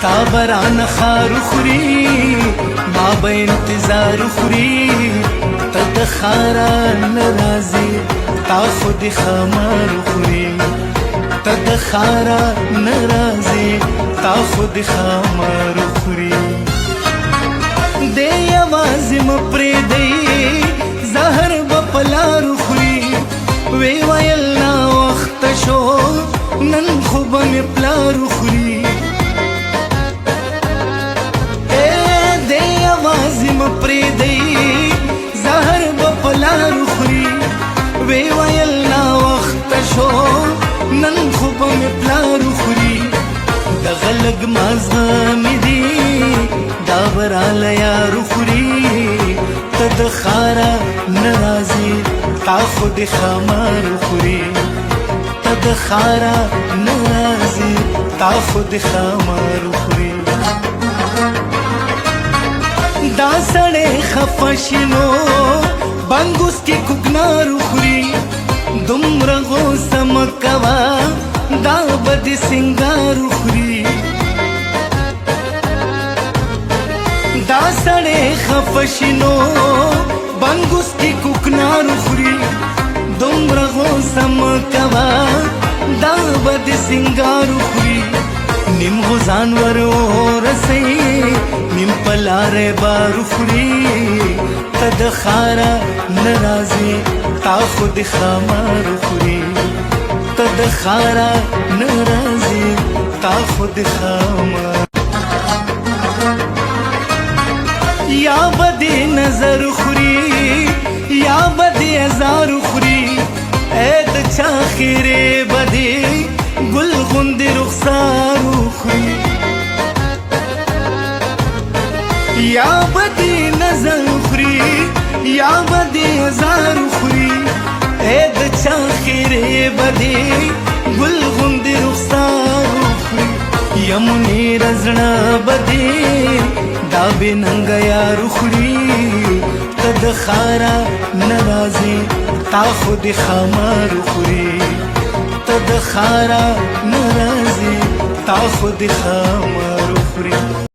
تا بران خارو خوري ما به انتظار خوري ته د خارا ناراضي تا خود خمار خوري ته د خارا ناراضي تا خود خمار خوري دې आवाज م پرې دی زهر بپلار خوري وی ویل نا وخت شو نن خو به مې پلار خوري دې आवाज م پرې دی زهر بپلار خوري وی ویل نا وخت شو نن خو به مې پلار خوري د غلګ مازغه مې دی دا براله یار خوري ته د خارا ناراضي تا خود خمار خوري ته د خارا ناراضي تا خود خمار خوري دا سړی خفه شنو بنګوس کې کوکنار خوري دومره غوسه مه کوه دا به د سینګار خوري دا سړی خفه شنو بنګوس کې کوکنار خوري دومره غوسه مه کوه دا به د سینګار خوري نیم غزان ور ورسئ نیم په لارې بار خوري ته د خارا ناراضي تا خود خمار خوري ته د خارا ناراضي تا خود خمار یا بدی نظر خوري یا بدی ازار خوري اې د چا خیرې بدی گل غوندې رخسار خوري یا بدی نظر خوري یا بدی ازار خوري اې د چا خیرې بدی گل غوندې رخسار خوري یمنې رزړه بدی دا بننګ یار خوري ته د خارا ناراضي تا خود خمار خوري ته د خارا ناراضي تا خود خمار خوري